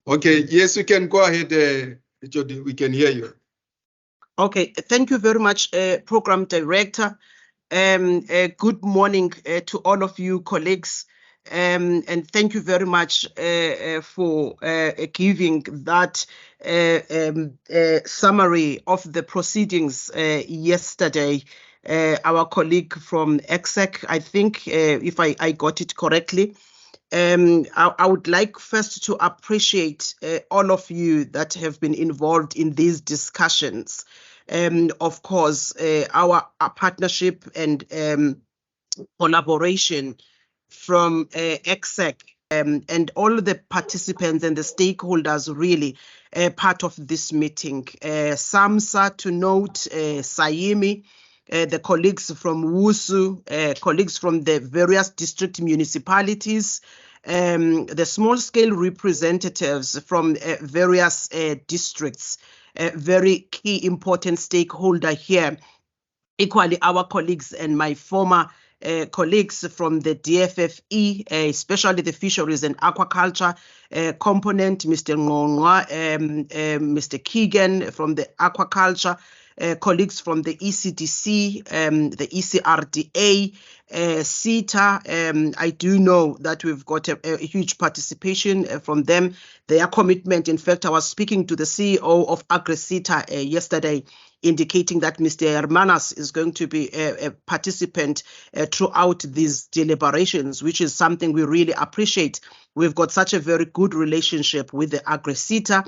Okay, yes, you can go ahead, Jody, we can hear you. Okay, thank you very much, Program Director. Good morning to all of you colleagues, and thank you very much for giving that summary of the proceedings yesterday. Our colleague from ECSECC, I think, if I got it correctly, I would like first to appreciate all of you that have been involved in these discussions. Of course, our partnership and collaboration from ECSECC and all the participants and the stakeholders really part of this meeting. SAMSA to note, Saimi, the colleagues from WUSU, colleagues from the various district municipalities, the small-scale representatives from various districts, very key important stakeholder here. Equally, our colleagues and my former colleagues from the DFFE, especially the Fisheries and Aquaculture component, Mr. Ngongwa, Mr. Keegan from the Aquaculture, colleagues from the ECDC, the ECRDA, CETA. I do know that we've got a huge participation from them. Their commitment, in fact, I was speaking to the CEO of AgriCETA yesterday, indicating that Mr. Hermanas is going to be a participant throughout these deliberations, which is something we really appreciate. We've got such a very good relationship with the AgriCETA.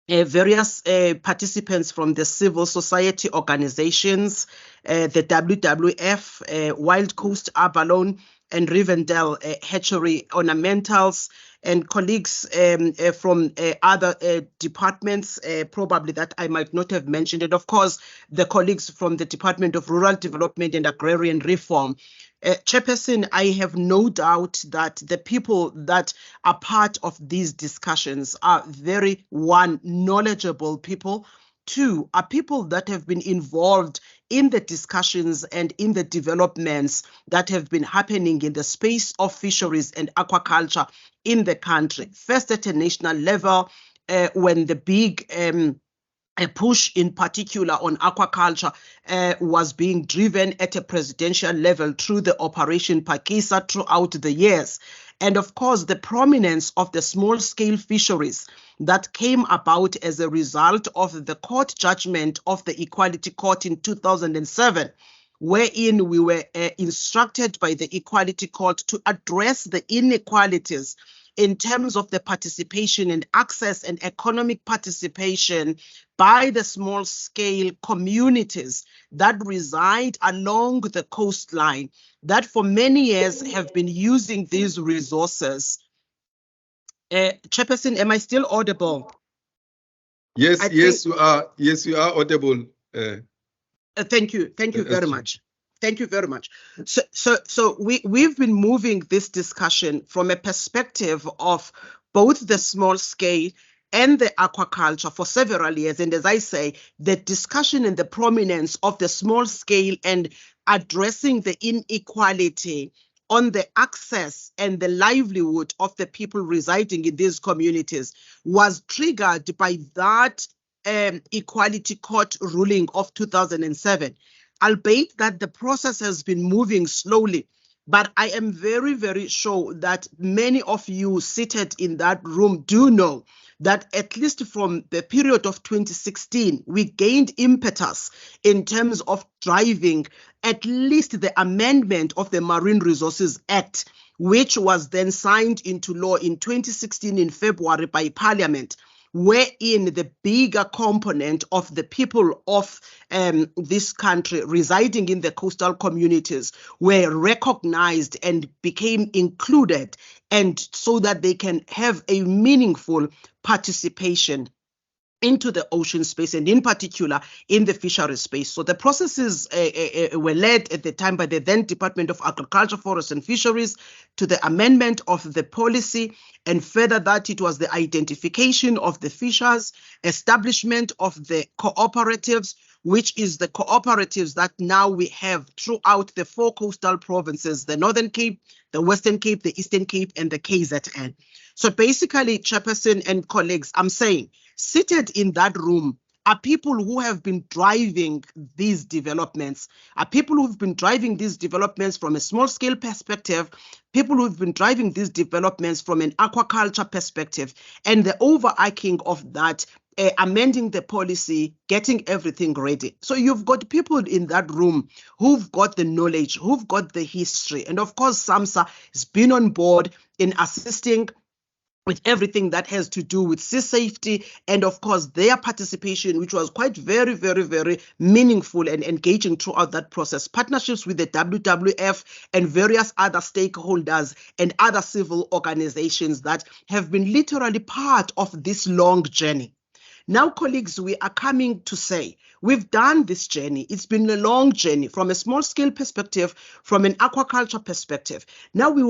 Various participants from the civil society organizations, the WWF, Wild Coast Abalone, and Rivendell Hatchery Ornamentals, and colleagues from other departments, probably that I might not have mentioned, and of course, the colleagues from the Department of Rural Development and Agrarian Reform. Chairperson, I have no doubt that the people that are part of these discussions are very, one, knowledgeable people, two, are people that have been involved in the discussions and in the developments that have been happening in the space of fisheries and aquaculture in the country. First at a national level, when the big a push in particular on aquaculture was being driven at a presidential level through the Operation Pakisa throughout the years. And of course, the prominence of the small-scale fisheries that came about as a result of the court judgment of the Equality Court in 2007, wherein we were instructed by the Equality Court to address the inequalities in terms of the participation and access and economic participation by the small-scale communities that reside along the coastline that for many years have been using these resources. Chairperson, am I still audible? Yes, yes, you are. Yes, you are audible. Thank you very much. Thank you very much. So we've been moving this discussion from a perspective of both the small scale and the aquaculture for several years. And as I say, the discussion and the prominence of the small scale and addressing the inequality on the access and the livelihood of the people residing in these communities was triggered by that Equality Court ruling of 2007. Albeit that the process has been moving slowly, but I am very, very sure that many of you seated in that room do know that at least from the period of 2016, we gained impetus in terms of driving at least the amendment of the Marine Resources Act, which was then signed into law in 2016 in February by Parliament, wherein the bigger component of the people of this country residing in the coastal communities were recognized and became included, and so that they can have a meaningful participation into the ocean space and in particular in the fishery space. So the processes were led at the time by the then Department of Agriculture, Forest and Fisheries to the amendment of the policy, and further that it was the identification of the fishers, establishment of the cooperatives, which is the cooperatives that now we have throughout the 4 coastal provinces, the Northern Cape, the Western Cape, the Eastern Cape, and the KZN. So basically, Chairperson and colleagues, I'm saying, seated in that room are people who have been driving these developments, are people who've been driving these developments from a small-scale perspective, people who've been driving these developments from an aquaculture perspective, and the overarching of that, amending the policy, getting everything ready. So you've got people in that room who've got the knowledge, who've got the history, and of course, SAMSA has been on board in assisting with everything that has to do with sea safety, and of course their participation, which was quite very, very, very meaningful and engaging throughout that process. Partnerships with the WWF and various other stakeholders and other civil organizations that have been literally part of this long journey. Now, colleagues, we are coming to say, we've done this journey. It's been a long journey from a small scale perspective, from an aquaculture perspective. Now we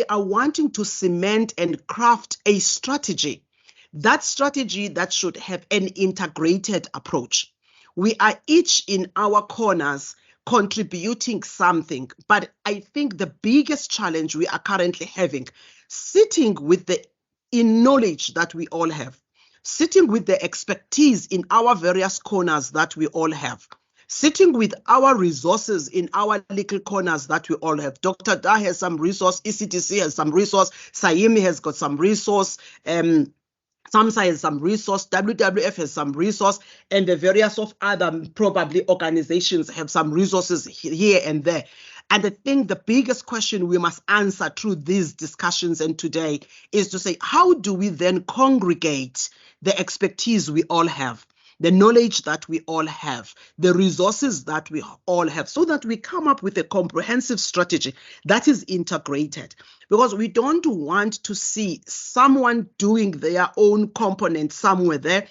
are wanting to cement and craft a strategy. That strategy that should have an integrated approach. We are each in our corners contributing something, but I think the biggest challenge we are currently having, sitting with the knowledge that we all have, sitting with the expertise in our various corners that we all have, sitting with our resources in our little corners that we all have. Dr. Da has some resource, ECTC has some resource, Saimi has got some resource, SAMSA has some resource, WWF has some resource, and the various of other probably organizations have some resources here and there. And I think the biggest question we must answer through these discussions and today is to say, how do we then congregate the expertise we all have, the knowledge that we all have, the resources that we all have, so that we come up with a comprehensive strategy that is integrated? Because we don't want to see someone doing their own component somewhere there,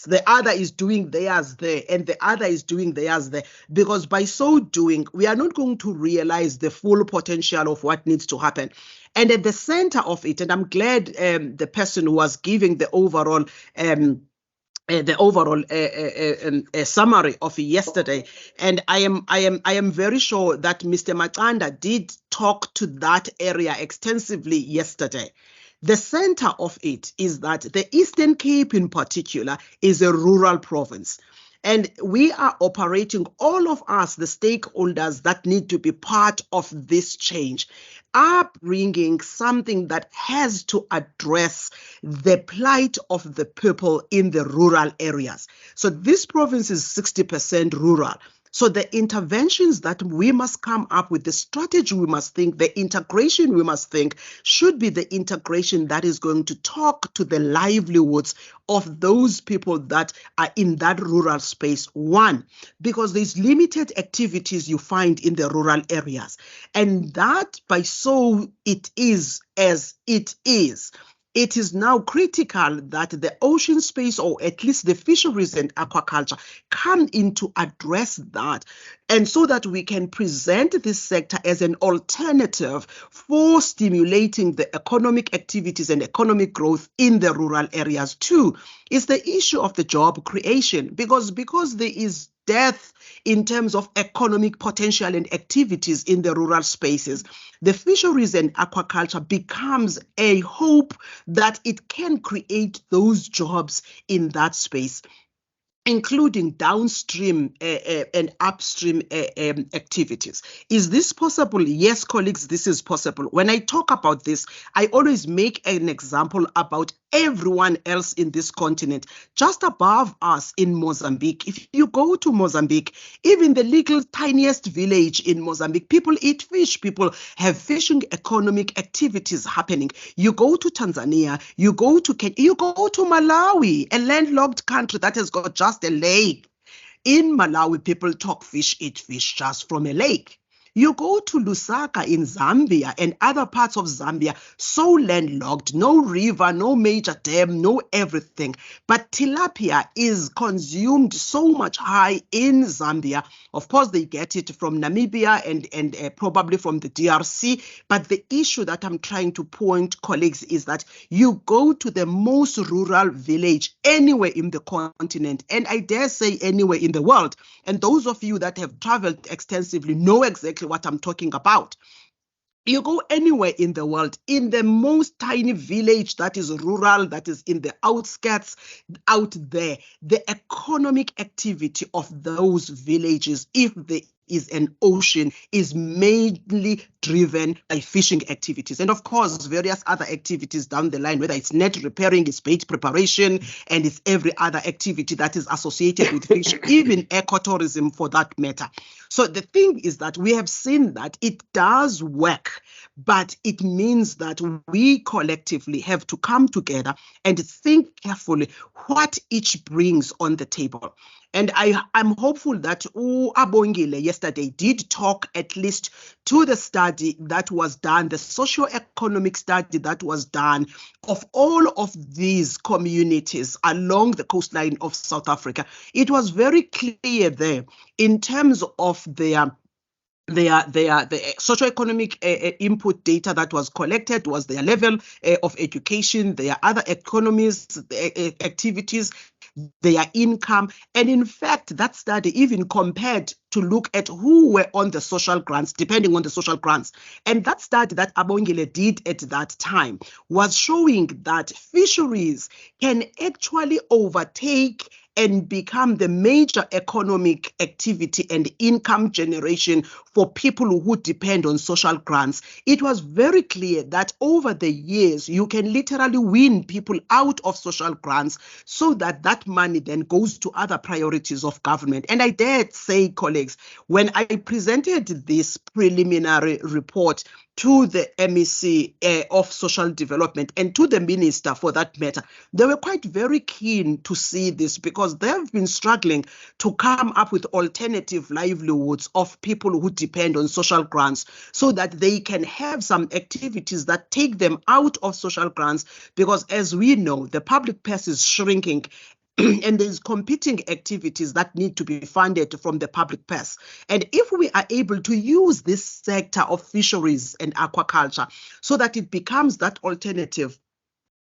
the other is doing theirs there, and the other is doing theirs there. Because by so doing, we are not going to realize the full potential of what needs to happen. And at the center of it, and I'm glad the person who was giving the overall summary of yesterday, and I am very sure that Mr. Machanda did talk to that area extensively yesterday. The center of it is that the Eastern Cape in particular is a rural province. And we are operating, all of us, the stakeholders that need to be part of this change, are bringing something that has to address the plight of the people in the rural areas. So this province is 60% rural. So the interventions that we must come up with, the strategy we must think, the integration we must think, should be the integration that is going to talk to the livelihoods of those people that are in that rural space. One, because there's limited activities you find in the rural areas. And that by so it is as it is. It is now critical that the ocean space, or at least the fisheries and aquaculture, come in to address that, and so that we can present this sector as an alternative for stimulating the economic activities and economic growth in the rural areas. Two is the issue of the job creation, because there is death in terms of economic potential and activities in the rural spaces. The fisheries and aquaculture becomes a hope that it can create those jobs in that space, including downstream and upstream activities. Is this possible? Yes, colleagues, this is possible. When I talk about this, I always make an example about everyone else in this continent, just above us in Mozambique. If you go to Mozambique, even the little tiniest village in Mozambique, people eat fish, people have fishing economic activities happening. You go to Tanzania, you go to Kenya, you go to Malawi, a landlocked country that has got just a lake. In Malawi, people talk fish, eat fish just from a lake. You go to Lusaka in Zambia and other parts of Zambia, so landlocked, no river, no major dam, no everything. But tilapia is consumed so much high in Zambia. Of course, they get it from Namibia and probably from the DRC. But the issue that I'm trying to point, colleagues, is that you go to the most rural village anywhere in the continent, and I dare say anywhere in the world. And those of you that have traveled extensively know exactly what I'm talking about. You go anywhere in the world, in the most tiny village that is rural, that is in the outskirts out there, the economic activity of those villages, if there is an ocean, is mainly driven by fishing activities. And of course, various other activities down the line, whether it's net repairing, it's bait preparation, and it's every other activity that is associated with fish, even ecotourism for that matter. So the thing is that we have seen that it does work, but it means that we collectively have to come together and think carefully what each brings on the table. And I'm hopeful that Abongile yesterday did talk at least to the study that was done, the socio-economic study that was done of all of these communities along the coastline of South Africa. It was very clear there in terms of the socioeconomic input data that was collected, was their level of education, their other economies, activities, their income. And in fact, that study even compared to look at who were on the social grants, depending on the social grants. And that study that Abongile did at that time was showing that fisheries can actually overtake and become the major economic activity and income generation for people who depend on social grants. It was very clear that over the years, you can literally win people out of social grants so that that money then goes to other priorities of government. And I dare say, colleagues, when I presented this preliminary report to the MEC of Social Development and to the minister for that matter, they were quite very keen to see this because they've been struggling to come up with alternative livelihoods of people who depend on social grants so that they can have some activities that take them out of social grants, because as we know, the public purse is shrinking and there's competing activities that need to be funded from the public purse. And if we are able to use this sector of fisheries and aquaculture so that it becomes that alternative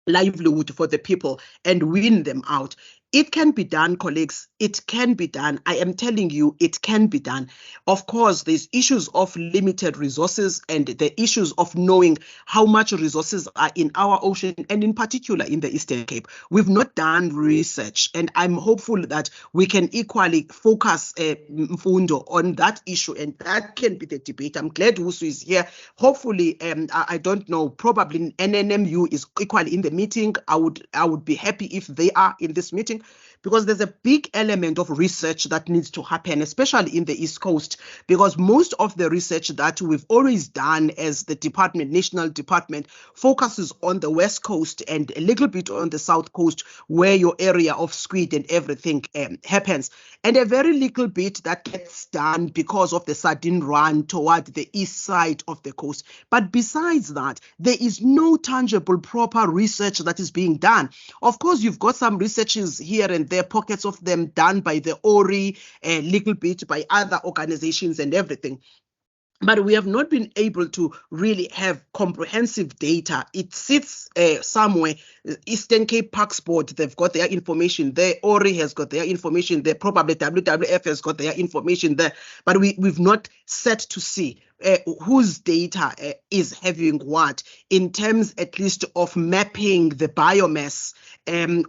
livelihood for the people and win them out, it can be done, colleagues. It can be done. I am telling you, it can be done. Of course, there's issues of limited resources and the issues of knowing how much resources are in our ocean and in particular in the Eastern Cape. We've not done research, and I'm hopeful that we can equally focus Mfundo on that issue, and that can be the debate. I'm glad Wusu is here. Hopefully, I don't know, probably NNMU is equally in the meeting. I would be happy if they are in this meeting, because there's a big element of research that needs to happen, especially in the East Coast, because most of the research that we've always done as the department, national department, focuses on the West Coast and a little bit on the South Coast, where your area of squid and everything happens, and a very little bit that gets done because of the sardine run toward the east side of the coast. But besides that, there is no tangible, proper research that is being done. Of course, you've got some researches here and there, pockets of them done by the ORI, a little bit by other organizations and everything. But we have not been able to really have comprehensive data. It sits somewhere. Eastern Cape Parks Board, they've got their information there. ORI has got their information there. Probably WWF has got their information there. But we've not set to see whose data is having what in terms at least of mapping the biomass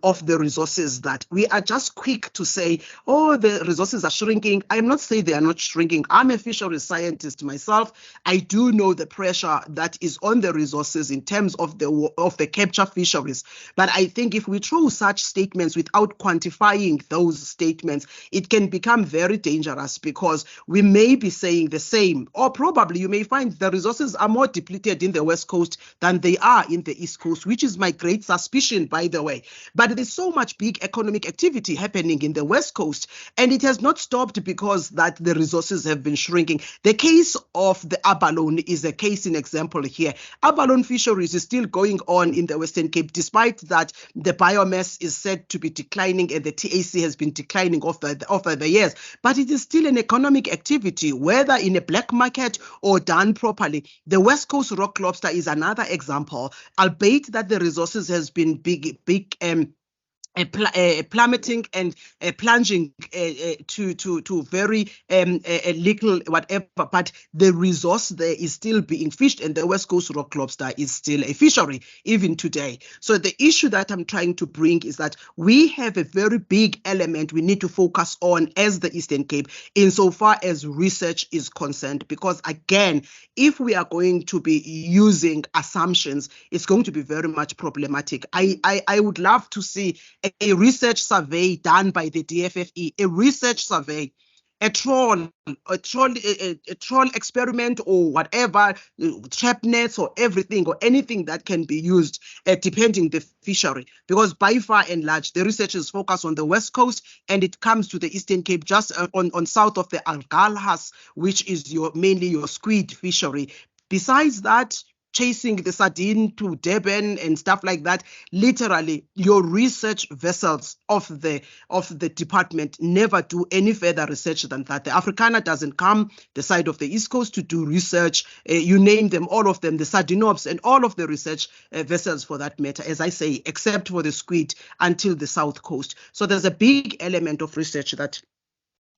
of the resources. That we are just quick to say, oh, the resources are shrinking. I'm not saying they are not shrinking. I'm a fisheries scientist myself. I do know the pressure that is on the resources in terms of the capture fisheries. But I think if we throw such statements without quantifying those statements, it can become very dangerous, because we may be saying the same, or probably you may find the resources are more depleted in the West Coast than they are in the East Coast, which is my great suspicion, by the way. But there's so much big economic activity happening in the West Coast, and it has not stopped because that the resources have been shrinking. The case of the abalone is a case in example here. Abalone fisheries is still going on in the Western Cape, despite that the biomass is said to be declining and the TAC has been declining over the years. But it is still an economic activity, whether in a black market or done properly. The West Coast rock lobster is another example, albeit that the resources has been big plummeting and plunging to very little whatever, but the resource there is still being fished, and the West Coast rock lobster is still a fishery even today. So the issue that I'm trying to bring is that we have a very big element we need to focus on as the Eastern Cape insofar as research is concerned, because again, if we are going to be using assumptions, it's going to be very much problematic. I would love to see a research survey done by the DFFE, a research survey, a troll experiment or whatever, trap nets or everything or anything that can be used depending the fishery. Because by far and large, the research is focused on the West Coast and it comes to the Eastern Cape just on south of the Algalhas, which is mainly your squid fishery. Besides that, chasing the sardine to Durban and stuff like that, literally your research vessels of the department never do any further research than that. The Africana doesn't come the side of the East Coast to do research. You name them, all of them, the Sardinops and all of the research vessels for that matter, as I say, except for the squid until the South Coast. So there's a big element of research that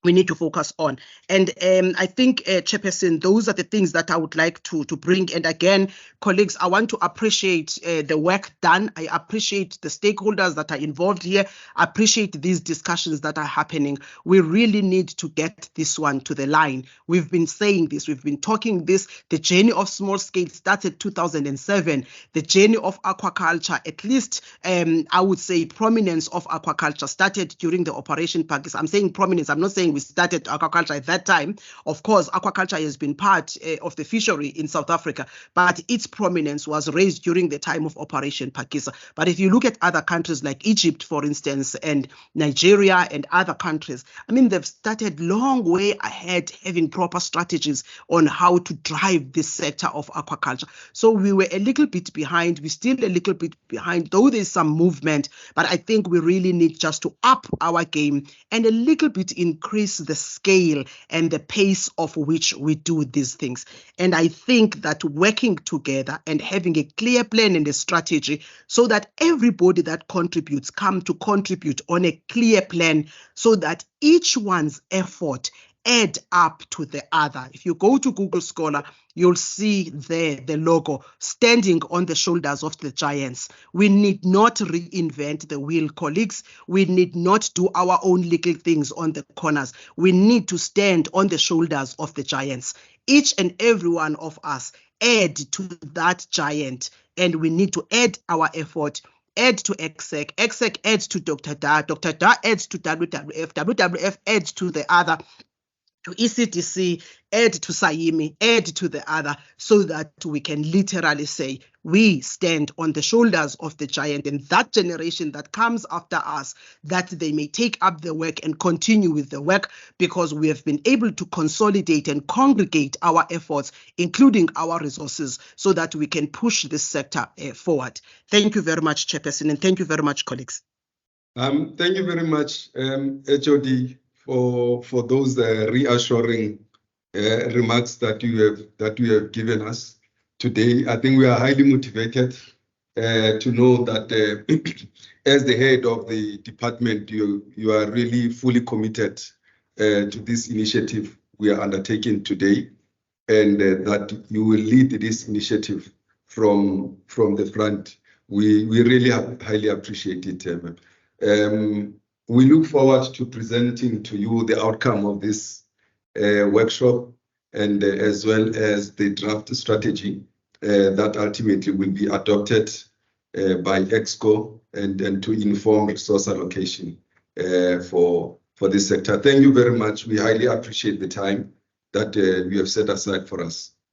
we need to focus on. And I think, Chairperson, those are the things that I would like to bring. And again, colleagues, I want to appreciate the work done. I appreciate the stakeholders that are involved here. I appreciate these discussions that are happening. We really need to get this one to the line. We've been saying this, we've been talking this. The journey of small scale started 2007. The journey of aquaculture, at least I would say prominence of aquaculture started during the Operation Pakistan. I'm saying prominence, I'm not saying we started aquaculture at that time. Of course, aquaculture has been part of the fishery in South Africa, but its prominence was raised during the time of Operation Pakistan. But if you look at other countries like Egypt, for instance, and Nigeria and other countries, I mean, they've started long way ahead, having proper strategies on how to drive this sector of aquaculture. So we were a little bit behind. We're still a little bit behind, though there's some movement, but I think we really need just to up our game and a little bit increase the scale and the pace of which we do these things. And I think that working together and having a clear plan and a strategy so that everybody that contributes come to contribute on a clear plan so that each one's effort add up to the other. If you go to Google Scholar, you'll see there the logo standing on the shoulders of the giants. We need not reinvent the wheel, colleagues. We need not do our own little things on the corners. We need to stand on the shoulders of the giants. Each and every one of us add to that giant, and we need to add our effort. Add to ECSECC, ECSECC adds to DRDAR, DRDAR adds to WWF, WWF adds to the other, to ECDC, add to SAIMI, add to the other, so that we can literally say we stand on the shoulders of the giant, and that generation that comes after us, that they may take up the work and continue with the work, because we have been able to consolidate and congregate our efforts, including our resources, so that we can push this sector forward. Thank you very much, Chairperson, and thank you very much, colleagues. Thank you very much, HOD, for those reassuring remarks that you have given us today. I think we are highly motivated to know that as the head of the department, you are really fully committed to this initiative we are undertaking today, and that you will lead this initiative from the front. We really highly appreciate it. We look forward to presenting to you the outcome of this workshop, and as well as the draft strategy that ultimately will be adopted by EXCO and to inform resource allocation for this sector. Thank you very much. We highly appreciate the time that you have set aside for us.